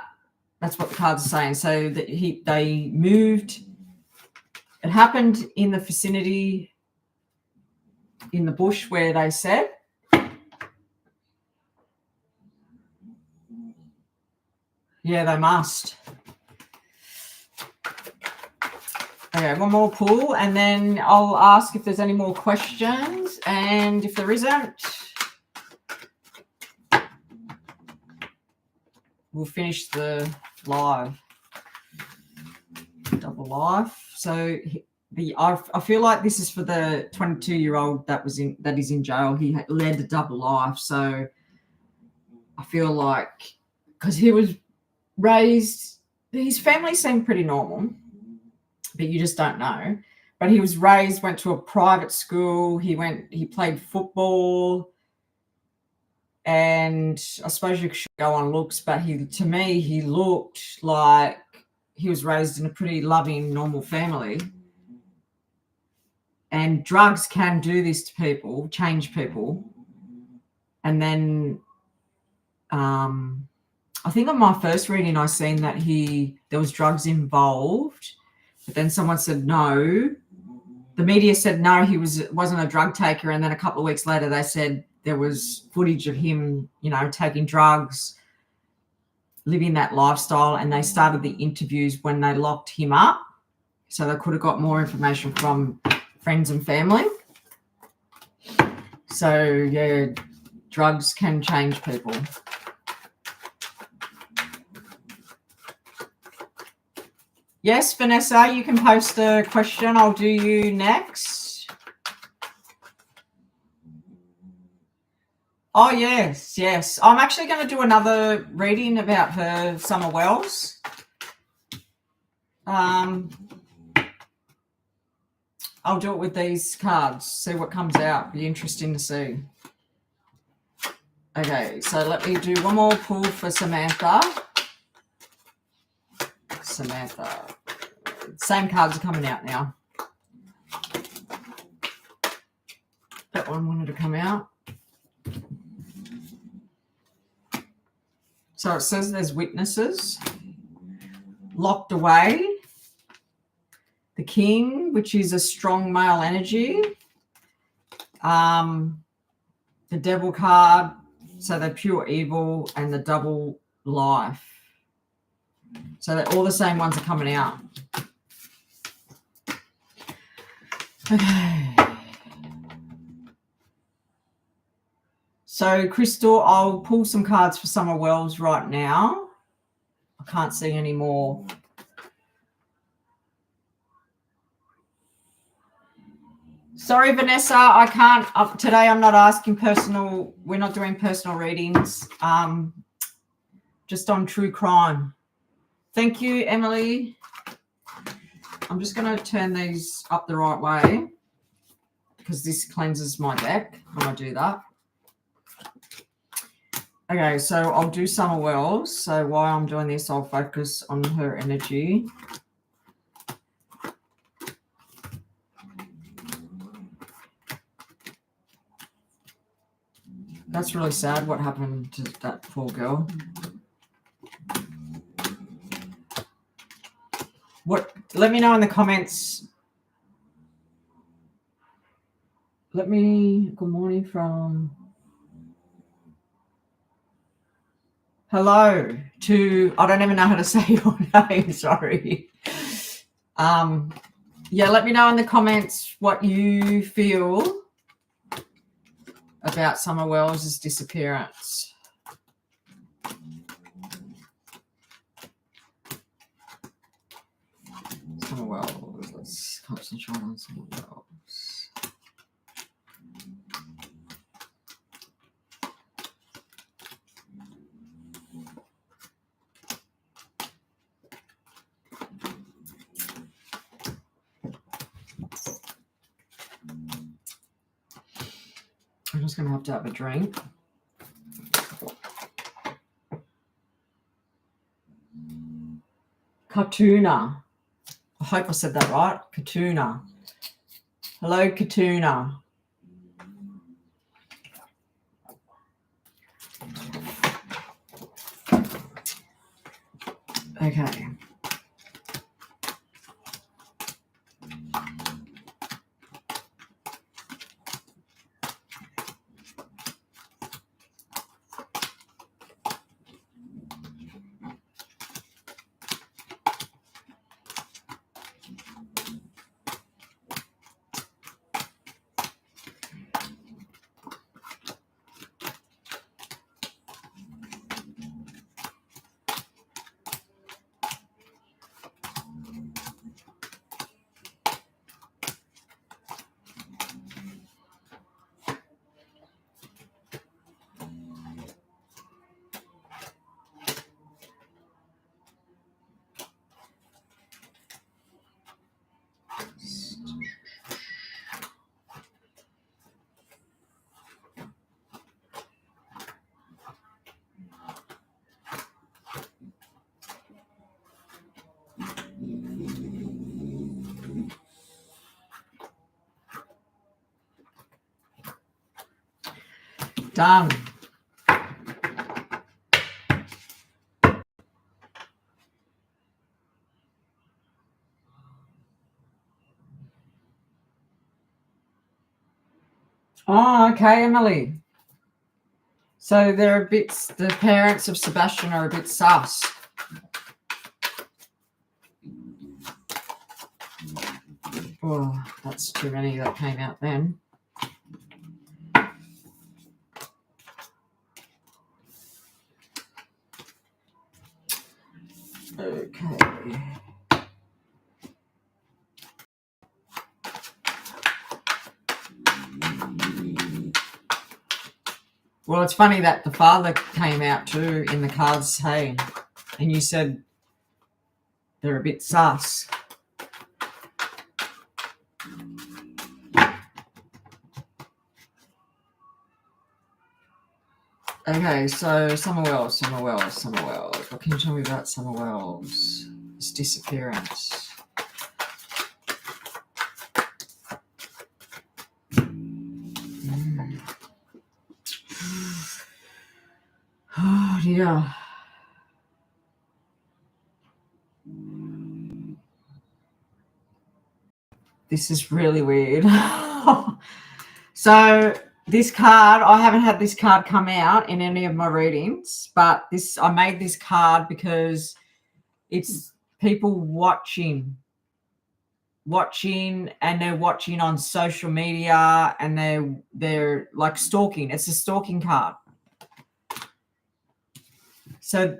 Speaker 1: That's what the cards are saying. So that they moved. It happened in the vicinity, in the bush where they said. Yeah, they must. Okay, one more pull, and then I'll ask if there's any more questions. And if there isn't, we'll finish the live. double life. So I feel like this is for the 22-year-old that is in jail. He led a double life. So I feel like because he was raised, his family seemed pretty normal, but you just don't know. But he was raised, went to a private school. He played football. And I suppose you should go on looks, but to me, he looked like he was raised in a pretty loving, normal family. And drugs can do this to people, change people. And then I think on my first reading, I seen that there was drugs involved, but then someone said no. The media said no, he wasn't a drug taker. And then a couple of weeks later, they said there was footage of him, taking drugs, living that lifestyle. And they started the interviews when they locked him up. So they could have got more information from friends and family. So, yeah, drugs can change people. Yes, Vanessa, you can post a question. I'll do you next. Oh, yes. I'm actually going to do another reading about her, Summer Wells. I'll do it with these cards, see what comes out. Be interesting to see. Okay, so let me do one more pull for Samantha. Same cards are coming out now. That one wanted to come out. So it says there's witnesses. Locked away. The King, which is a strong male energy. The Devil card, so they're pure evil, and the double life. So all the same ones are coming out. Okay. So, Crystal, I'll pull some cards for Summer Wells right now. I can't see any more. Sorry, Vanessa, I can't. Today I'm not asking personal. We're not doing personal readings. Just on true crime. Thank you, Emily. I'm just going to turn these up the right way because this cleanses my deck when I do that. Okay, so I'll do Summer Wells. So while I'm doing this, I'll focus on her energy. That's really sad what happened to that poor girl. Let me know in the comments. Good morning from... Hello to... I don't even know how to say your name, sorry. Yeah, let me know in the comments what you feel about Summer Wells' disappearance. Summer Wells. Let's concentrate on Summer Wells. I'm just going to have a drink. Katuna. I hope I said that right. Katuna. Hello, Katuna. Okay. Done. Oh, okay, Emily. So they're a bit, the parents of Sebastian are a bit sus. Oh, that's too many that came out then. Okay. Well, it's funny that the father came out too in the cards, hey, and you said they're a bit sus. Okay, so Summer Wells. What can you tell me about Summer Wells? His disappearance. Oh, dear. This is really weird. So this card, I haven't had this card come out in any of my readings, but I made this card because it's people watching, and they're watching on social media, and they're like stalking. It's a stalking card. So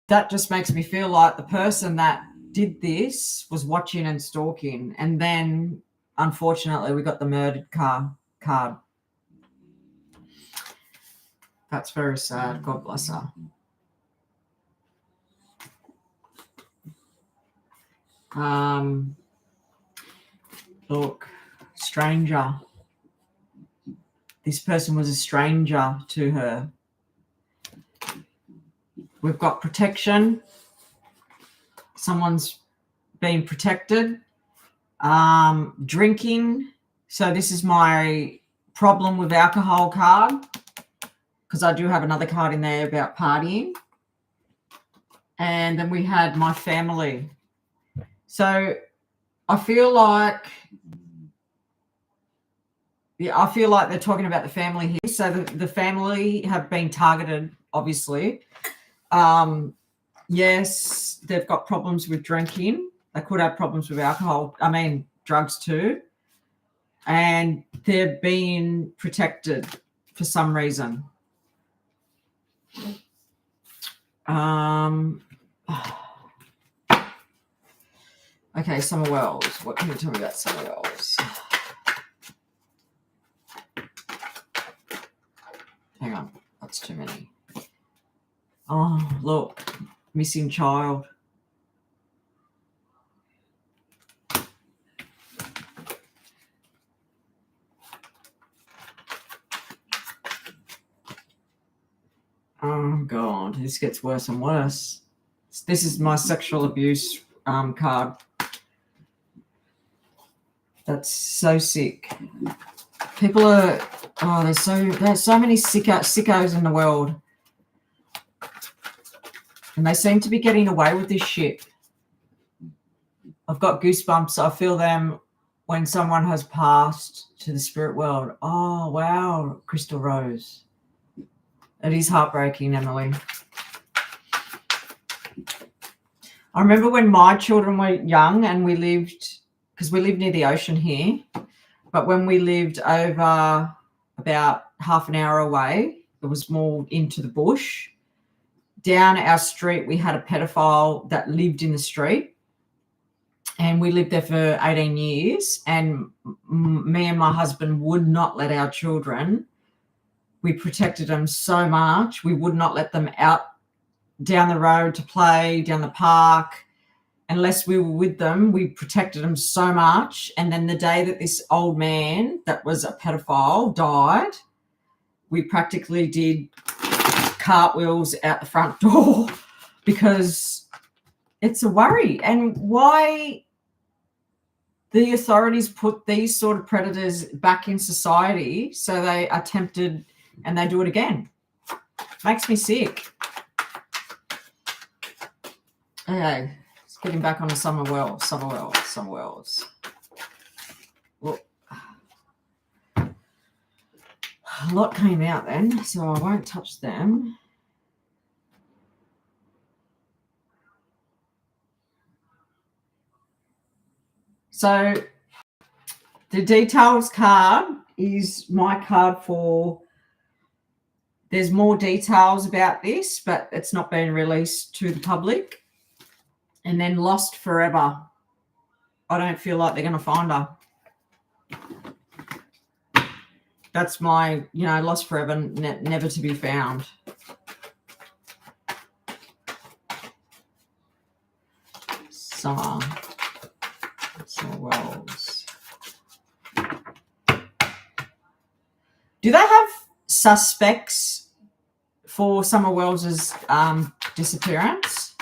Speaker 1: that just makes me feel like the person that did this was watching and stalking, and then unfortunately we got the murdered card. That's very sad. God bless her. Look, stranger. This person was a stranger to her. We've got protection. Someone's being protected. Drinking. So this is my problem with alcohol card, because I do have another card in there about partying. And then we had my family. So I feel like they're talking about the family here. So the family have been targeted, obviously. Yes, they've got problems with drinking. They could have problems with drugs too. And they're being protected for some reason. Okay, Summer Wells. What can you tell me about Summer Wells? Hang on, that's too many. Oh, look, missing child. Oh, God, this gets worse and worse. This is my sexual abuse card. That's so sick. People are, there's so many sickos in the world. And they seem to be getting away with this shit. I've got goosebumps. I feel them when someone has passed to the spirit world. Oh, wow, Crystal Rose. It is heartbreaking, Emily. I remember when my children were young and we lived, because we live near the ocean here, but when we lived over about half an hour away, it was more into the bush. Down our street, we had a pedophile that lived in the street, and we lived there for 18 years, and me and my husband would not let our children. We protected them so much. We would not let them out down the road to play, down the park, unless we were with them. We protected them so much. And then the day that this old man that was a pedophile died, we practically did cartwheels out the front door because it's a worry. And why the authorities put these sort of predators back in society so they are tempted and they do it again. Makes me sick. Okay, let's get him back on the Summer Wells. Well, a lot came out then, so I won't touch them. So the details card is my card for, there's more details about this, but it's not been released to the public. And then Lost Forever. I don't feel like they're going to find her. That's my, Lost Forever, never to be found. Summer Wells. Do they have suspects for Summer Wells's disappearance?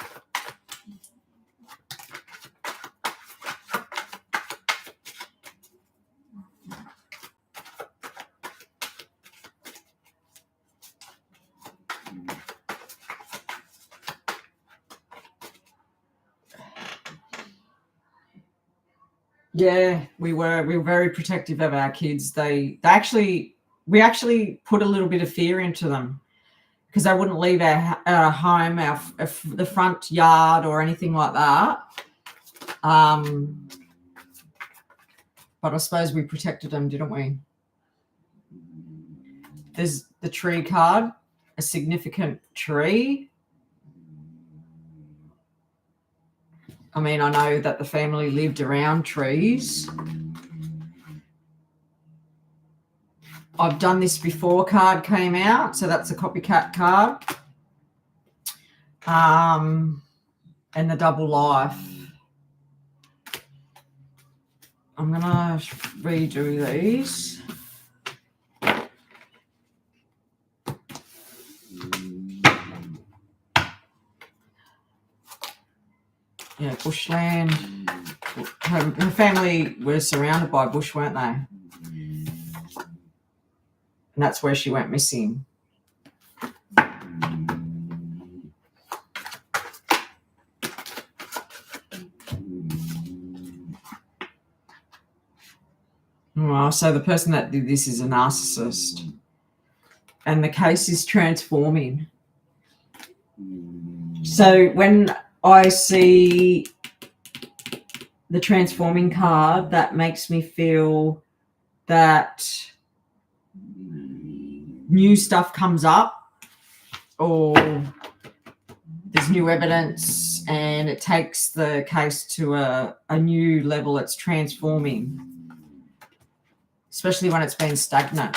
Speaker 1: Yeah, we were very protective of our kids. We actually put a little bit of fear into them because they wouldn't leave our home, the front yard or anything like that. But I suppose we protected them, didn't we? There's the tree card, a significant tree. I mean, I know that the family lived around trees. I've done this before card came out, so that's a copycat card. And the double life. I'm going to redo these. Yeah, bushland. Her family were surrounded by bush, weren't they? And that's where she went missing. Well, so the person that did this is a narcissist. And the case is transforming. So when I see the transforming card, that makes me feel that new stuff comes up or there's new evidence and it takes the case to a new level. It's transforming, especially when it's been stagnant.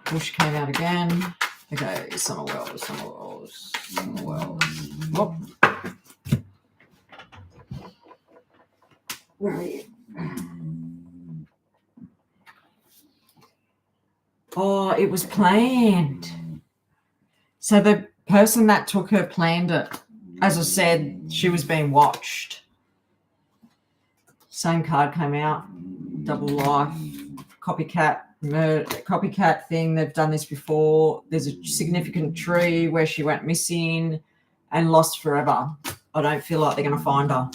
Speaker 1: Bush came out again. Okay, Summer Wells. Whoop. Where are you? Oh, it was planned. So the person that took her planned it. As I said, she was being watched. Same card came out. Double life. Copycat thing. They've done this before. There's a significant tree where she went missing and lost forever. I don't feel like they're going to find her.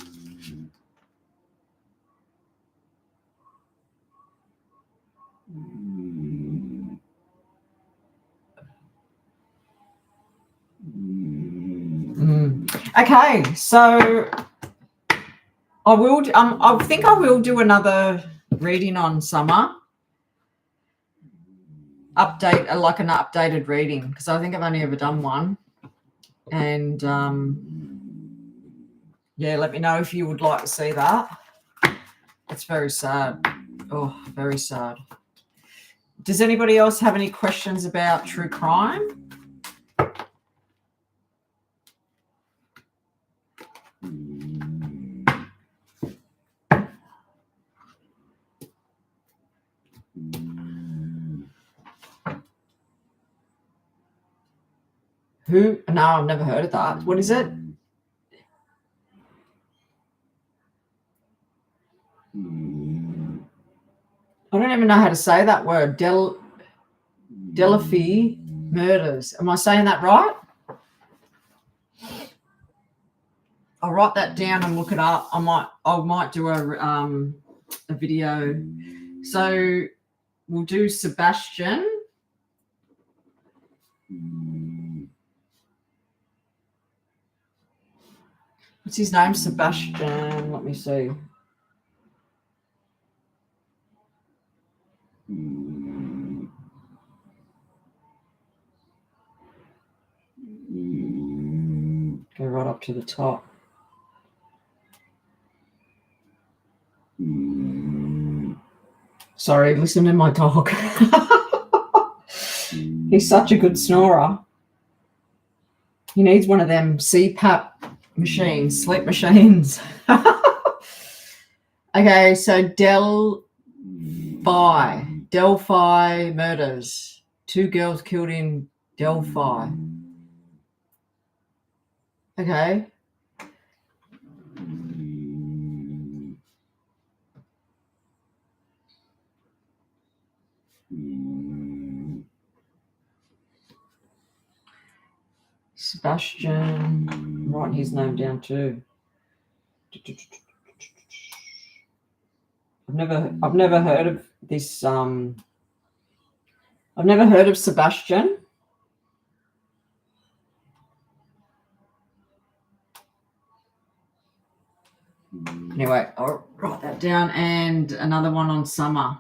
Speaker 1: Okay, so I think I will do another reading on Summer. Like an updated reading, because I think I've only ever done one. And yeah, let me know if you would like to see that. It's very sad. Oh, very sad. Does anybody else have any questions about true crime? Who? No, I've never heard of that. What is it? I don't even know how to say that word. Delphi murders. Am I saying that right? I'll write that down and look it up. I might do a video. So we'll do Sebastian. What's his name? Sebastian. Let me see. Go right up to the top. Sorry, listen to my dog. He's such a good snorer. He needs one of them CPAP machines, sleep machines. Okay, so Delphi murders. 2 girls killed in Delphi. Okay. Sebastian. I'm writing his name down too. I've never heard of this. I've never heard of Sebastian. Anyway, I'll write that down, and another one on Summer.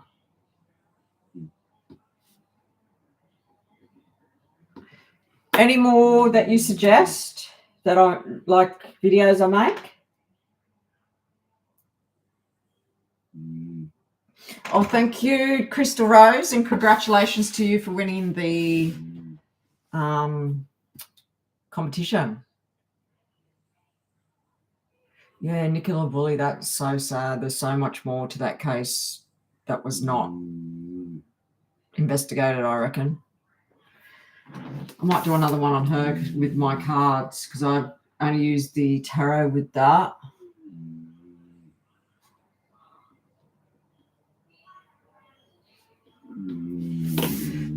Speaker 1: Any more that you suggest that I like videos I make? Oh, thank you, Crystal Rose, and congratulations to you for winning the competition. Yeah, Nicola Bully, that's so sad. There's so much more to that case that was not investigated, I reckon. I might do another one on her with my cards because I only used the tarot with that.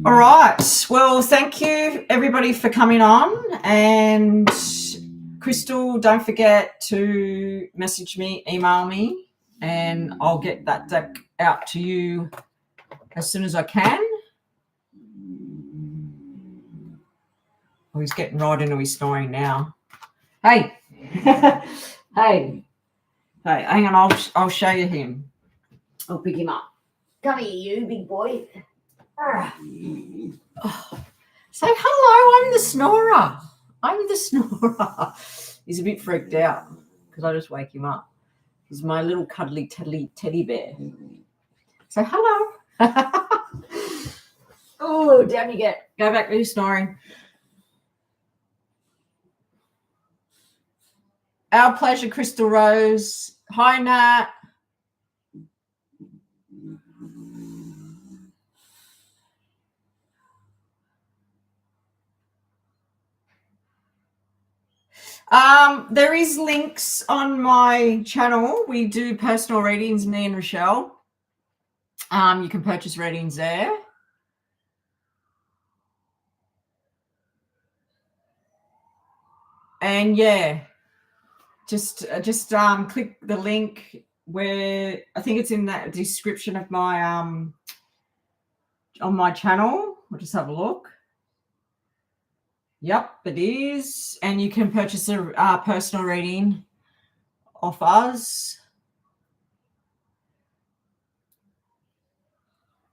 Speaker 1: All right. Well, thank you, everybody, for coming on. And Crystal, don't forget to message me, email me, and I'll get that deck out to you as soon as I can. Oh, he's getting right into his snoring now. Hey. Hey. Hey, hang on, I'll show you him. I'll pick him up. Come here, you big boy. Oh. Say hello, I'm the snorer. I'm the snorer. He's a bit freaked out because I just wake him up. He's my little cuddly teddy bear. Say hello. Oh, down you get. Go back to your snoring. Our pleasure, Crystal Rose. Hi, Nat. There is links on my channel. We do personal readings, me and Rochelle. You can purchase readings there. And yeah, just click the link where I think it's in the description of my on my channel. We'll just have a look. Yep, it is. And you can purchase a personal reading off us.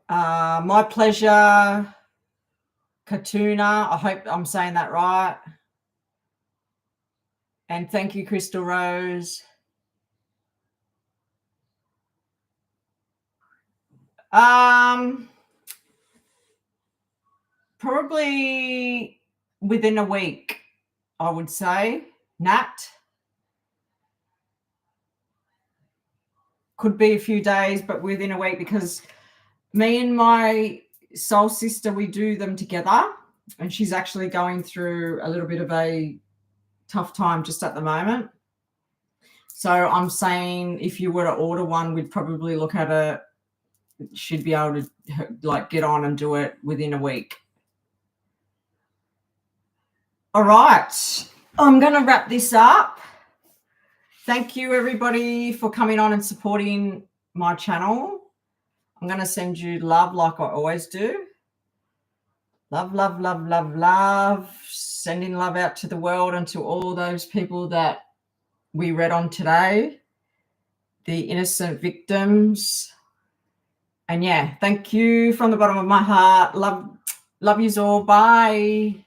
Speaker 1: My pleasure, Katuna. I hope I'm saying that right. And thank you, Crystal Rose. Probably within a week, I would say. Nat. Could be a few days, but within a week, because me and my soul sister, we do them together, and she's actually going through a little bit of a tough time just at the moment. So I'm saying if you were to order one, we'd probably look at it should be able to like get on and do it within a week. All right, I'm going to wrap this up. Thank you, everybody, for coming on and supporting my channel. I'm going to send you love like I always do. Love, love, love, love, love. Sending love out to the world and to all those people that we read on today, the innocent victims. And yeah, thank you from the bottom of my heart. Love yous all. Bye.